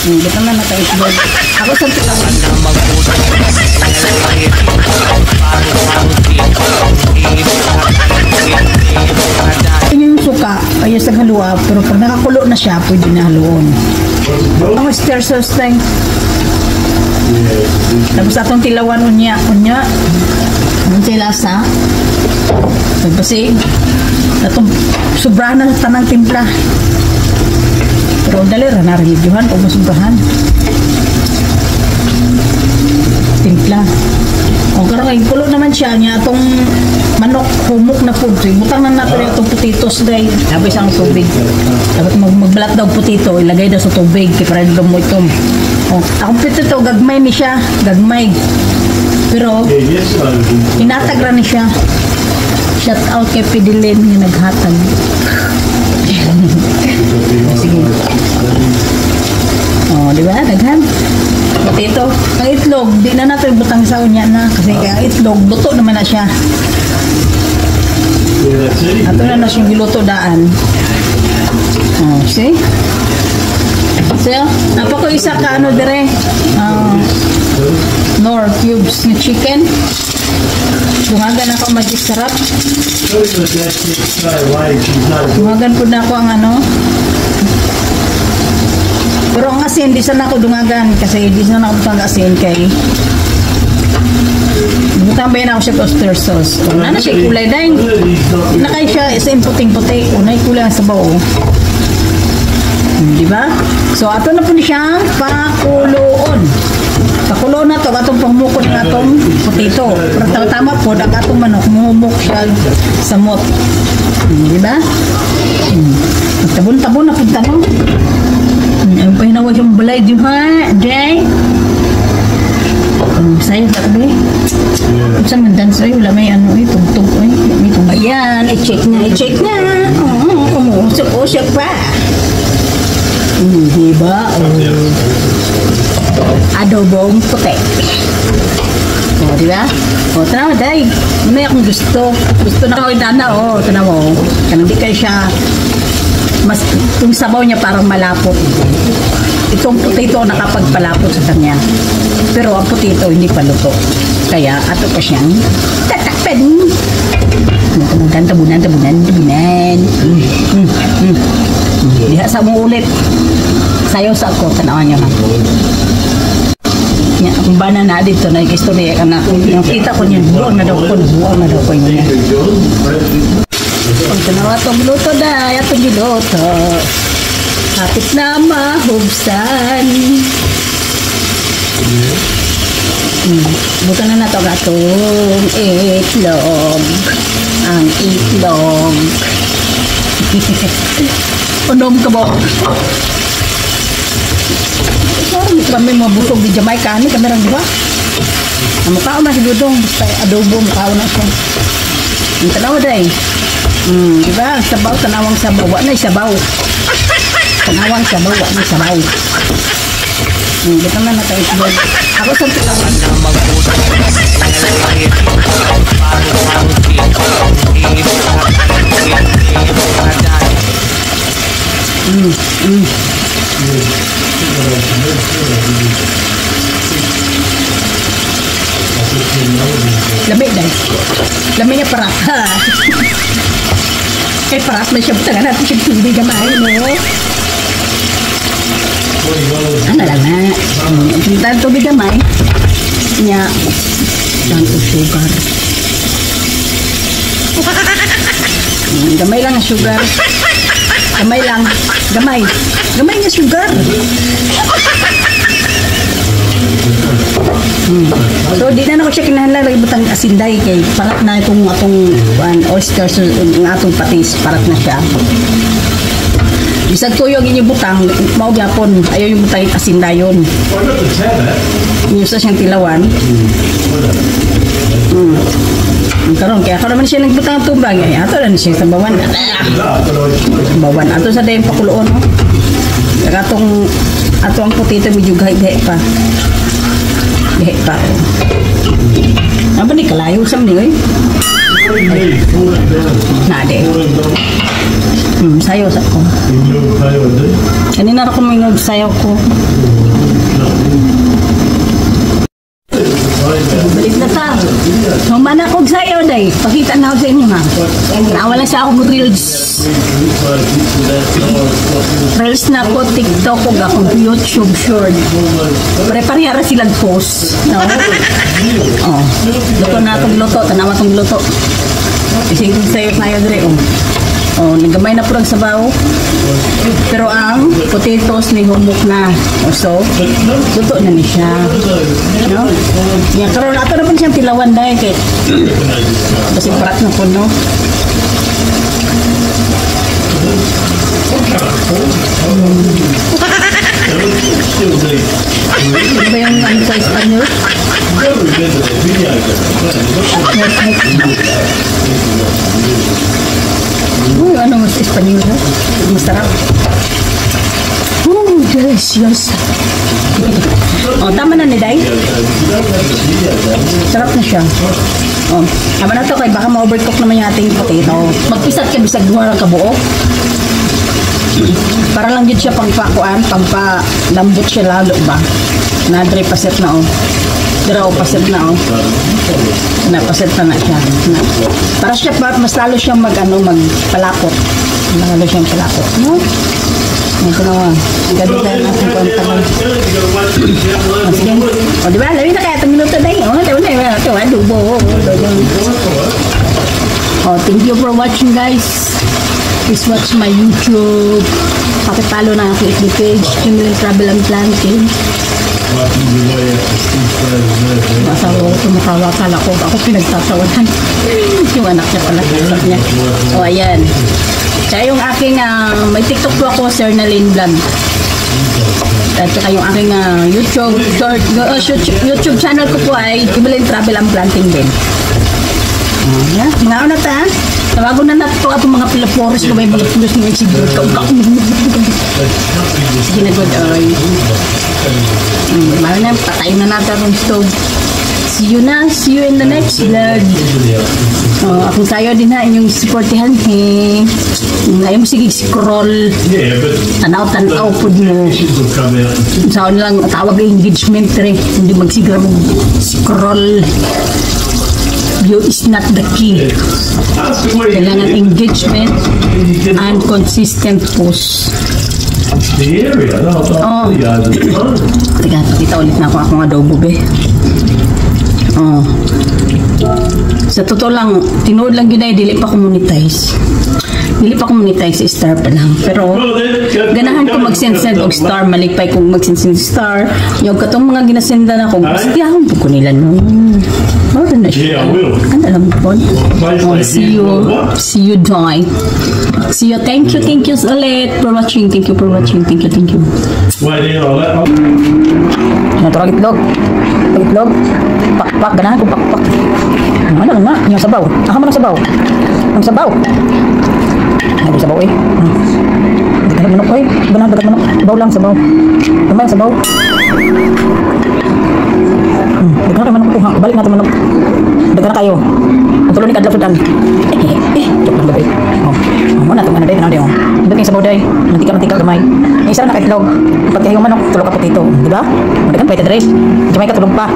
Dito na naka-itlog. Ako sa tilawan. Yung suka, ayos sa haluwa, pero pag nakakulo na siya, pwede na haluon. Ang oyster sauce lang. Tapos atong tilawan unya. Ang lasa. Kasi atong sobrahan na tanang timpla. Pero dali ra na reviewhan kung masubrahan. Timpla. O karon ay kulo naman siya niya atong manok humok na food. Butang na natin itong potatoes day. Tapos ang tubig. Dapat magbalat daw potito, ilagay daw sa tubig kaya para lumo ito. O, akong potito gagmay ni siya, gagmay. Pero inatag ra ni siya. Shout out kay Pidilin yung naghatag. Sige. Oh, di ba? Daghan. Potato. Ang itlog, di na natin butang sa unya na. Kasi ang itlog, luto naman na siya. Ato na siyang giluto daan. Oh, see? So, napako isa ka ano dire? Nor cubes ni chicken. Dungagan ako magic sarap. Dungagan po na ako ang ano. Pero ang asin, di sana ako dungagan. Kasi di sana ako butang asin kay butang ba yun ako siya oyster sauce. Una na siya kulay dahil nakay siya isa puting-puti. Unay kulay ang sabaw. Diba? So, ato na po siya pakuloon. Pakuloon na to, atong pangmukod ng atong potato. Pero tama po, ang atong manok, mumuk siya sa mot. Diba? Tabon-tabon na punta no? Ang pahinawag yung balay, di ha? Jay? Sayang ka ba? Saan mandan sa'yo? Wala may ano eh, tugtog eh. Ayan, i-check na. Umusok-usok pa. Diba? Adobong puti. O, diba? O, tanawa, day. May akong gusto. Gusto na ako dana, o. Tanawa, o. Kanang di kayo siya. Mas, itong sabaw niya parang malapot. Itong potato nakapagpalapot sa kanya. Pero ang potato hindi pa luto. Kaya, ato pa siyang tatakpan. Tabunan. Diha sa mo ulit. Sayo sa ako, tanawan niya ha. Kung ba na dito na ikistorya ka na. Nakita ko niya, buwang na daw ko niya. Pag tanawa itong luto na, itong giluto. Kapit na mahubsan. Buta na ito gatong itlog. Ang itlog. Unom ka ba? Sorry, kami mga busog di Jamaica. Ano kami lang, di ba? Ang mukha ko masigudong. Basta adobo, mukha ko na siya. Ang tanawa day. Diba? Sabaw, tanawang sabaw. Wala na sabaw. Tanawang sabaw, wala na sabaw. Dito na naka-itlog. Ako sa tilawan. Lamig dahil. Lamig niya parat. Kay parat na siya. Tangan natin siya tubig gamay, no? Ano lang na. Tangan tubig gamay. Nya. Tanto sugar. Gamay lang ang sugar. Gamay lang. Gamay. Gamay niya sugar. So di na ako siya kinahanglan lagi butang asinday kay parat na itong atong oyster ng atong patis, parat na siya. Bisag tuyo ang inyong butang, mao gyapon ayaw yung butang asindayon. Yung sa siyang tilawan. Karon kaya ako naman siya nagbutang tumbang ay ato na siya sa bawan. Bawan ato sa dayon pakuloon. Katong ato ang potato medyo gahi pa. Gahi pa. Apa ni kalayo sam ni oi? Nade. Sayo sa ko. Kanina ra ko mingog sayo ko. Humana ko sa'yo, day. Pakita na ako sa inyo, ha. Nawala sa akong reels. Reels na ako, TikTok ko, akong YouTube short. Pare-parehara silang post. No? Oh. Luto na itong luto. Tanawa itong luto. Isingin sa'yo tayo, Dre. Oh, nagamay na po ang sabaw. Pero ang potatoes ni humok na. So, luto na ni siya. No? Yan, karoon ato na po siyang tilawan dahil kay kasi parat na po, no? Ano ba yung ano sa Espanyol? Uy, ano mas Espanyol, ha? Masarap. Oh, delicious. Oh, tama na ni Day. Sarap na siya. Oh, tama na to kay baka ma-overcook naman yung ating potato. Magpisat ka bisag duha ka buo. Para lang yun siya pangpakuan, pampalambot siya lalo ba? Nadre paset na oh. Dira paset na oh. Paset na siya. Para siya mas lalo siyang magpalapot. Lalo siyang palapot. No? Ito na oh. Ganito tayo natin kontangan. Sige. O diba? Labi na kaya 1 minuto na yun. Ito na yun. Adubo. Oh, thank you for watching, guys. Please watch my YouTube. Pakipalo na aking FB page, Kimberly Travel and Planting. Masawa ko, tumatawa kala ko. Ako pinagtasawanan. Yung anak niya pala. Niya. O, ayan. Kaya yung aking, may TikTok po ako, Sir Nalyn Vlog. At saka yung aking YouTube channel ko po ay Kimberly Travel and Planting din. Yeah, ngayon na ta. Tawago na nato ang mga pilapores na may mga pulos ng siguro. Sige na good. Mahal na, patayin na natin ang stove. See you na. See you in the next vlog. Akong sayo din na inyong supportihan. Ayaw mo sige scroll. Tanaw-tanaw po mo. Saan lang tawag ang engagement rin. Hindi magsigra mo scroll. View is not the key. Kailangan engagement and consistent post. Oh. Teka, pakita ulit na ako akong adobo, be. Oh. Sa totoo lang, tinood lang yun ay dili pa commonetize. Dili pa commonetize, star pa lang. Pero, ganahan ko mag-send og star, malikpay kung mag-send star. Yung katong mga ginasenda na ko, siyahan po ko nila, no? More na siya. Ano lang po? See you, Joy. See you, thank you ulit for watching. Thank you for watching. Thank you. Naturang itlog. Itlog. Pak, ganahan ko pak. Ano lang nga, yung sabaw. Aha mo ng sabaw. Ang sabaw. Ang sabaw eh. Dagat manok eh. Dagat manok. Sabaw lang, sabaw. Kamay, sabaw. Dagat manok ko ha. Balik natin manok. Dagat na kayo. Ang tulo ni Kadlaw Sudan. Tuk lang gabi. Muna ito mana day. Ano day mo? Dagat yung sabaw day. Mantika gamay. Yung isa na kaitlog. Pagkahiyong manok, tulog ka potito. Diba? Dagat pa ito dres. Kamay ka tulog pa.